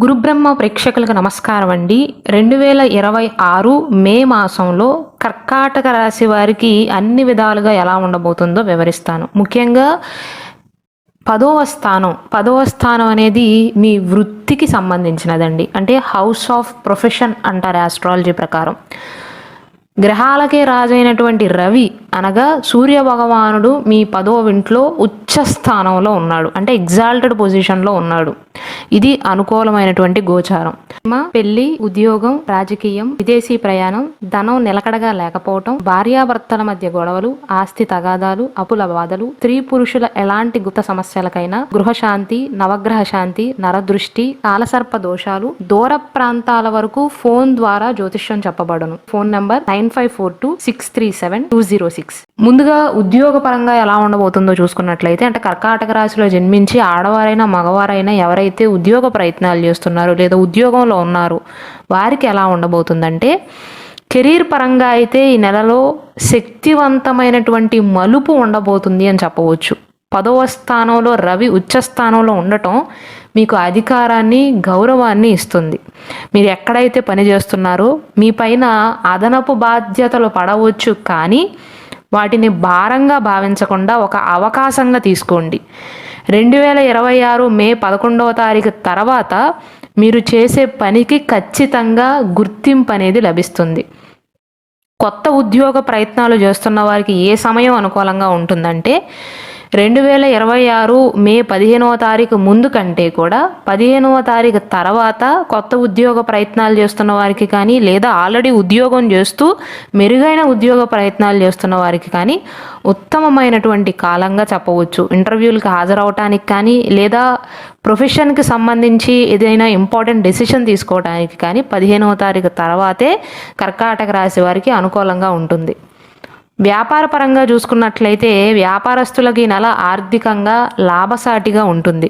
గురుబ్రహ్మ ప్రేక్షకులకు నమస్కారం అండి. 2026 మే మాసంలో కర్కాటక రాశి వారికి అన్ని విధాలుగా ఎలా ఉండబోతుందో వివరిస్తాను. ముఖ్యంగా పదవ స్థానం అనేది మీ వృత్తికి సంబంధించినదండి. అంటే హౌస్ ఆఫ్ ప్రొఫెషన్ అంటారు ఆస్ట్రాలజీ ప్రకారం. గ్రహాలకే రాజైనటువంటి రవి అనగా సూర్య భగవానుడు మీ 10వ ఇంట్లో ఉచ్చ స్థానంలో ఉన్నాడు, అంటే ఎగ్జాల్టెడ్ పొజిషన్లో ఉన్నాడు. ఇది అనుకూలమైనటువంటి గోచారం. పెళ్లి, ఉద్యోగం, రాజకీయం, విదేశీ ప్రయాణం, ధనం నిలకడగా లేకపోవటం, భార్యాభర్తల మధ్య గొడవలు, ఆస్తి తగాదాలు, అప్పుల బాధలు, స్త్రీ పురుషుల ఎలాంటి గుప్త సమస్యలకైనా, గృహశాంతి, నవగ్రహ శాంతి, నరదృష్టి, కాలసర్ప దోషాలు, దూర ప్రాంతాల వరకు ఫోన్ ద్వారా జ్యోతిష్యం చెప్పబడును. Phone number 9542637206. ముందుగా ఉద్యోగ పరంగా ఎలా ఉండబోతుందో చూసుకున్నట్లయితే, అంటే కర్కాటక రాశిలో జన్మించి ఆడవారైనా మగవారైనా ఎవరైతే ఉద్యోగ ప్రయత్నాలు చేస్తున్నారో లేదా ఉద్యోగంలో ఉన్నారో వారికి ఎలా ఉండబోతుందంటే, కెరీర్ పరంగా అయితే ఈ నెలలో శక్తివంతమైనటువంటి మలుపు ఉండబోతుంది అని చెప్పవచ్చు. 10వ స్థానంలో రవి ఉచ్చ స్థానంలో ఉండటం మీకు అధికారాన్ని, గౌరవాన్ని ఇస్తుంది. మీరు ఎక్కడైతే పని చేస్తున్నారో మీ పైన అదనపు బాధ్యతలు పడవచ్చు, కానీ వాటిని భారంగా భావించకుండా ఒక అవకాశంగా తీసుకోండి. 2026 మే 11వ తారీఖు తర్వాత మీరు చేసే పనికి ఖచ్చితంగా గుర్తింపు అనేది లభిస్తుంది. కొత్త ఉద్యోగ ప్రయత్నాలు చేస్తున్న వారికి ఏ సమయం అనుకూలంగా ఉంటుందంటే, 2026 మే 15వ తారీఖు ముందు కంటే కూడా 15వ తారీఖు తర్వాత కొత్త ఉద్యోగ ప్రయత్నాలు చేస్తున్న వారికి కానీ, లేదా ఆల్రెడీ ఉద్యోగం చేస్తూ మెరుగైన ఉద్యోగ ప్రయత్నాలు చేస్తున్న వారికి కానీ ఉత్తమమైనటువంటి కాలంగా చెప్పవచ్చు. ఇంటర్వ్యూలకు హాజరవటానికి కానీ, లేదా ప్రొఫెషన్కి సంబంధించి ఏదైనా ఇంపార్టెంట్ డెసిషన్ తీసుకోవడానికి కానీ 15వ తారీఖు తర్వాతే కర్కాటక రాశి వారికి అనుకూలంగా ఉంటుంది. వ్యాపార పరంగా చూసుకున్నట్లయితే వ్యాపారస్తులకి ఈ నెల ఆర్థికంగా లాభసాటిగా ఉంటుంది.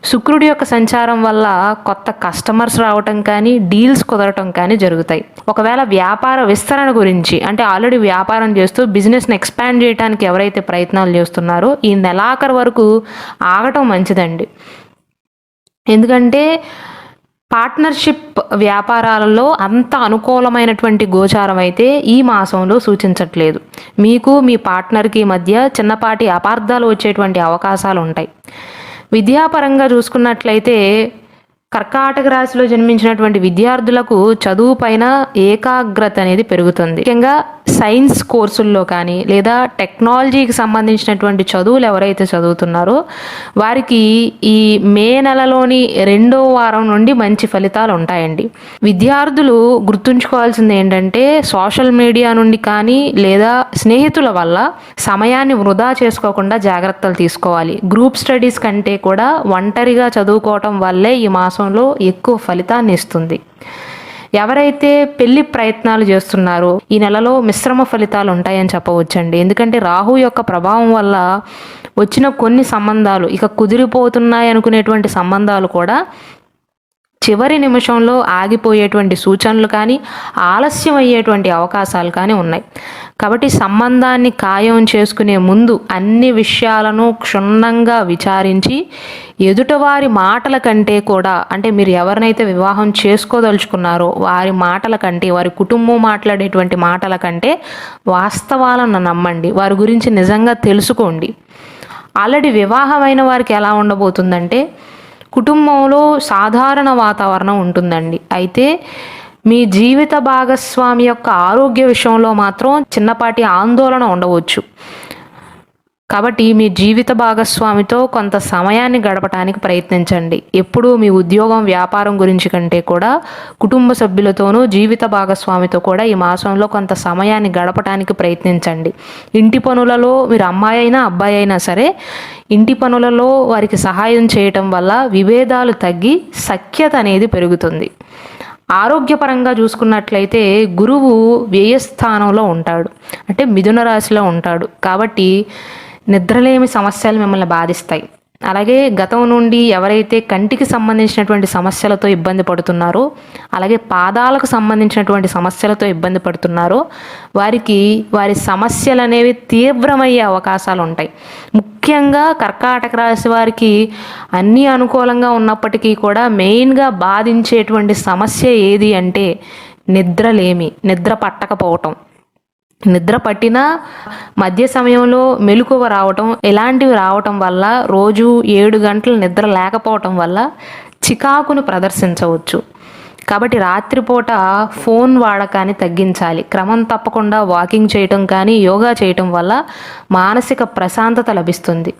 శుక్రుడి యొక్క సంచారం వల్ల కొత్త కస్టమర్స్ రావటం కానీ, డీల్స్ కుదరటం కానీ జరుగుతాయి. ఒకవేళ వ్యాపార విస్తరణ గురించి, అంటే ఆల్రెడీ వ్యాపారం చేస్తూ బిజినెస్ని ఎక్స్పాండ్ చేయడానికి ఎవరైతే ప్రయత్నాలు చేస్తున్నారో ఈ నెలాఖరు వరకు ఆగటం మంచిదండి. ఎందుకంటే పార్ట్నర్షిప్ వ్యాపారాలలో అంత అనుకూలమైనటువంటి గోచారం అయితే ఈ మాసంలో సూచించట్లేదు. మీకు మీ పార్ట్నర్కి మధ్య చిన్నపాటి అపార్థాలు వచ్చేటువంటి అవకాశాలు ఉంటాయి. విద్యాపరంగా చూసుకున్నట్లయితే కర్కాటక రాశిలో జన్మించినటువంటి విద్యార్థులకు చదువు పైన ఏకాగ్రత అనేది పెరుగుతుంది. ముఖ్యంగా సైన్స్ కోర్సుల్లో కానీ, లేదా టెక్నాలజీకి సంబంధించినటువంటి చదువులు ఎవరైతే చదువుతున్నారో వారికి ఈ మే నెలలోని 2వ వారం నుండి మంచి ఫలితాలు ఉంటాయండి. విద్యార్థులు గుర్తుంచుకోవాల్సింది ఏంటంటే, సోషల్ మీడియా నుండి కానీ లేదా స్నేహితుల వల్ల సమయాన్ని వృధా చేసుకోకుండా జాగ్రత్తలు తీసుకోవాలి. గ్రూప్ స్టడీస్ కంటే కూడా ఒంటరిగా చదువుకోవటం వల్లే ఈ మాసంలో ఎక్కువ ఫలితాన్ని ఇస్తుంది. ఎవరైతే పెళ్లి ప్రయత్నాలు చేస్తున్నారో ఈ నెలలో మిశ్రమ ఫలితాలు ఉంటాయని చెప్పవచ్చండి. ఎందుకంటే రాహు యొక్క ప్రభావం వల్ల వచ్చిన కొన్ని సంబంధాలు ఇక కుదిరిపోతున్నాయి అనుకునేటువంటి సంబంధాలు కూడా చివరి నిమిషంలో ఆగిపోయేటువంటి సూచనలు కానీ, ఆలస్యం అయ్యేటువంటి అవకాశాలు కానీ ఉన్నాయి. కాబట్టి సంబంధాన్ని ఖాయం చేసుకునే ముందు అన్ని విషయాలను క్షుణ్ణంగా విచారించి ఎదుటివారి మాటల కంటే కూడా, అంటే మీరు ఎవరినైతే వివాహం చేసుకోదలుచుకున్నారో వారి మాటల కంటే, వారి కుటుంబం మాట్లాడేటువంటి మాటల కంటే వాస్తవాలను నమ్మండి. వారి గురించి నిజంగా తెలుసుకోండి. ఆల్రెడీ వివాహమైన వారికి ఎలా ఉండబోతుందంటే, కుటుంబంలో సాధారణ వాతావరణం ఉంటుందండి. అయితే మీ జీవిత భాగస్వామి యొక్క ఆరోగ్య విషయంలో మాత్రం చిన్నపాటి ఆందోళన ఉండవచ్చు. కాబట్టి మీ జీవిత భాగస్వామితో కొంత సమయాన్ని గడపడానికి ప్రయత్నించండి. ఎప్పుడూ మీ ఉద్యోగం, వ్యాపారం గురించి కంటే కూడా కుటుంబ సభ్యులతోనూ, జీవిత భాగస్వామితో కూడా ఈ మాసంలో కొంత సమయాన్ని గడపడానికి ప్రయత్నించండి. ఇంటి పనులలో మీరు అమ్మాయి అయినా అబ్బాయి అయినా సరే ఇంటి పనులలో వారికి సహాయం చేయటం వల్ల విభేదాలు తగ్గి సఖ్యత అనేది పెరుగుతుంది. ఆరోగ్యపరంగా చూసుకున్నట్లయితే గురువు వ్యయస్థానంలో ఉంటాడు, అంటే మిథున రాశిలో ఉంటాడు. కాబట్టి నిద్రలేమి సమస్యలు మిమ్మల్ని బాధిస్తాయి. అలాగే గతం నుండి ఎవరైతే కంటికి సంబంధించినటువంటి సమస్యలతో ఇబ్బంది పడుతున్నారో, అలాగే పాదాలకు సంబంధించినటువంటి సమస్యలతో ఇబ్బంది పడుతున్నారో వారికి వారి సమస్యలు అనేవి తీవ్రమయ్యే అవకాశాలు ఉంటాయి. ముఖ్యంగా కర్కాటక రాశి వారికి అన్నీ అనుకూలంగా ఉన్నప్పటికీ కూడా మెయిన్గా బాధించేటువంటి సమస్య ఏది అంటే నిద్రలేమి, నిద్ర పట్టకపోవటం. నిద్ర పట్టినా మధ్య సమయంలో మెలకువ రావటం, ఇలాంటివి రావటం వల్ల రోజు 7 గంటలు నిద్ర లేకపోవటం వల్ల చికాకును ప్రదర్శించవచ్చు. కాబట్టి రాత్రిపూట ఫోన్ వాడకాన్ని తగ్గించాలి. క్రమం తప్పకుండా వాకింగ్ చేయటం కానీ యోగా చేయటం వల్ల మానసిక ప్రశాంతత లభిస్తుంది.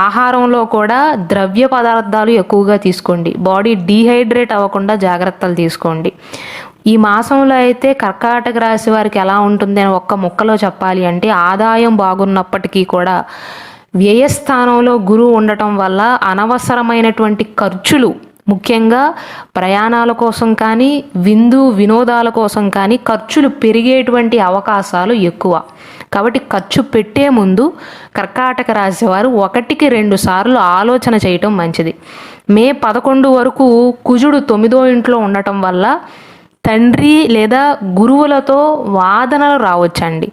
ఆహారంలో కూడా ద్రవ్య పదార్థాలు ఎక్కువగా తీసుకోండి. బాడీ డీహైడ్రేట్ అవ్వకుండా జాగ్రత్తలు తీసుకోండి. ఈ మాసంలో అయితే కర్కాటక రాశి వారికి ఎలా ఉంటుంది అని ఒక్క ముక్కలో చెప్పాలి అంటే, ఆదాయం బాగున్నప్పటికీ కూడా వ్యయస్థానంలో గురువు ఉండటం వల్ల అనవసరమైనటువంటి ఖర్చులు, ముఖ్యంగా ప్రయాణాల కోసం కానీ వినోదాల కోసం కానీ ఖర్చులు పెరిగేటువంటి అవకాశాలు ఎక్కువ. కాబట్టి ఖర్చు పెట్టే ముందు కర్కాటక రాశి వారు 1-2 సార్లు ఆలోచన చేయటం మంచిది. మే 11 వరకు కుజుడు 9వ ఇంట్లో ఉండటం వల్ల తండ్రి లేదా గురువులతో వాదనలు రావచ్చండి.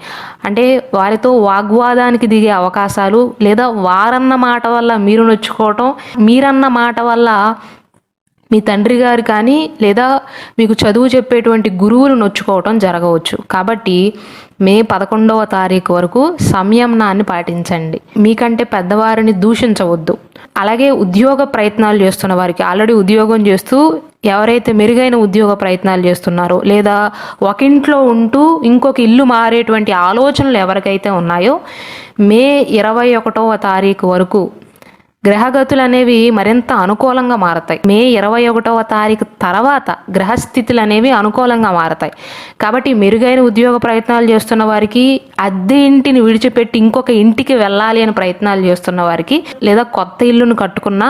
అంటే వారితో వాగ్వాదానికి దిగే అవకాశాలు, లేదా వారన్న మాట వల్ల మీరు నొచ్చుకోవటం, మీరన్న మాట వల్ల మీ తండ్రి గారు కానీ లేదా మీకు చదువు చెప్పేటువంటి గురువులు నొచ్చుకోవటం జరగవచ్చు. కాబట్టి మే 11వ తారీఖు వరకు సంయమనాన్ని పాటించండి. మీకంటే పెద్దవారిని దూషించవద్దు. అలాగే ఉద్యోగ ప్రయత్నాలు చేస్తున్న వారికి, ఆల్రెడీ ఉద్యోగం చేస్తూ ఎవరైతే మెరుగైన ఉద్యోగ ప్రయత్నాలు చేస్తున్నారో, లేదా ఒక ఇంట్లో ఉంటూ ఇంకొక ఇల్లు మారేటువంటి ఆలోచనలు ఎవరికైతే ఉన్నాయో, మే 21వ తారీఖు వరకు గ్రహగతులు అనేవి మరింత అనుకూలంగా మారతాయి. మే 21వ తారీఖు తర్వాత గ్రహస్థితులు అనేవి అనుకూలంగా మారతాయి. కాబట్టి మెరుగైన ఉద్యోగ ప్రయత్నాలు చేస్తున్న వారికి, అద్దె ఇంటిని విడిచిపెట్టి ఇంకొక ఇంటికి వెళ్ళాలి అని ప్రయత్నాలు చేస్తున్న వారికి, లేదా కొత్త ఇల్లును కట్టుకున్న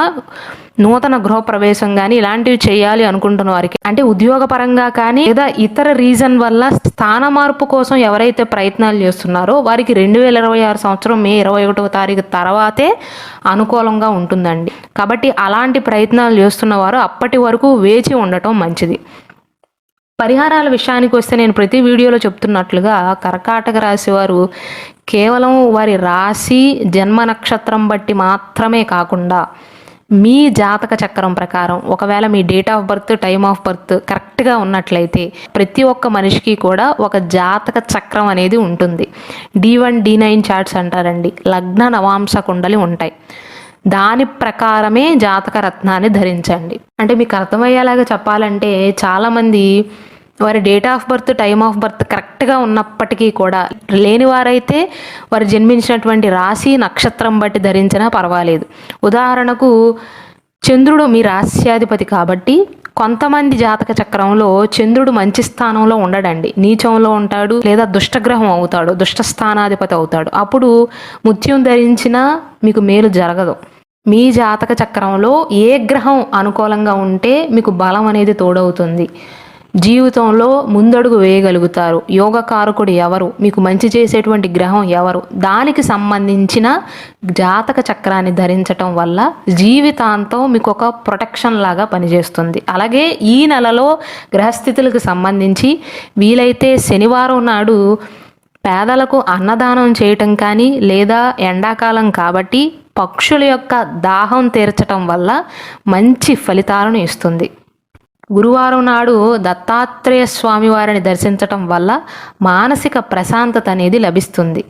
నూతన గృహప్రవేశం కానీ ఇలాంటివి చేయాలి అనుకుంటున్న వారికి, అంటే ఉద్యోగపరంగా కానీ లేదా ఇతర రీజన్ వల్ల స్థాన మార్పు కోసం ఎవరైతే ప్రయత్నాలు చేస్తున్నారో వారికి 2026 సంవత్సరం మే 21వ తారీఖు తర్వాతే అనుకూలంగా ఉంటుందండి. కాబట్టి అలాంటి ప్రయత్నాలు చేస్తున్న వారు అప్పటి వరకు వేచి ఉండటం మంచిది. పరిహారాల విషయానికి వస్తే నేను ప్రతి వీడియోలో చెప్తున్నట్లుగా కర్కాటక రాశి వారు కేవలం వారి రాశి జన్మ నక్షత్రం బట్టి మాత్రమే కాకుండా మీ జాతక చక్రం ప్రకారం, ఒకవేళ మీ date of birth, time of birth కరెక్ట్గా ఉన్నట్లయితే, ప్రతి ఒక్క మనిషికి కూడా ఒక జాతక చక్రం అనేది ఉంటుంది. D1 D9 చార్ట్స్ అంటారండి. లగ్న నవాంశ కుండలి ఉంటాయి. దాని ప్రకారమే జాతక రత్నాన్ని ధరించండి. అంటే మీకు అర్థమయ్యేలాగా చెప్పాలంటే, చాలామంది వారి date of birth, time of birth కరెక్ట్గా ఉన్నప్పటికీ కూడా లేని వారైతే వారు జన్మించినటువంటి రాశి నక్షత్రం బట్టి ధరించినా పర్వాలేదు. ఉదాహరణకు చంద్రుడు మీ రాశ్యాధిపతి కాబట్టి కొంతమంది జాతక చక్రంలో చంద్రుడు మంచి స్థానంలో ఉండడండి, నీచంలో ఉంటాడు, లేదా దుష్టగ్రహం అవుతాడు, దుష్ట స్థానాధిపతి అవుతాడు. అప్పుడు ముత్యం ధరించినా మీకు మేలు జరగదు. మీ జాతక చక్రంలో ఏ గ్రహం అనుకూలంగా ఉంటే మీకు బలం అనేది తోడవుతుంది, జీవితంలో ముందడుగు వేయగలుగుతారు, యోగకారకుడు ఎవరు, మీకు మంచి చేసేటువంటి గ్రహం ఎవరు, దానికి సంబంధించిన జాతక చక్రాన్ని ధరించటం వల్ల జీవితాంతం మీకు ఒక ప్రొటెక్షన్ లాగా పనిచేస్తుంది. అలాగే ఈ నెలలో గ్రహస్థితులకు సంబంధించి వీలైతే శనివారం నాడు పేదలకు అన్నదానం చేయటం కానీ, లేదా ఎండాకాలం కాబట్టి పక్షుల యొక్క దాహం తీర్చటం వల్ల మంచి ఫలితాలను ఇస్తుంది. గురువారం నాడు దత్తాత్రేయ స్వామి వారిని దర్శించటం వల్ల మానసిక ప్రశాంతత అనేది లభిస్తుంది.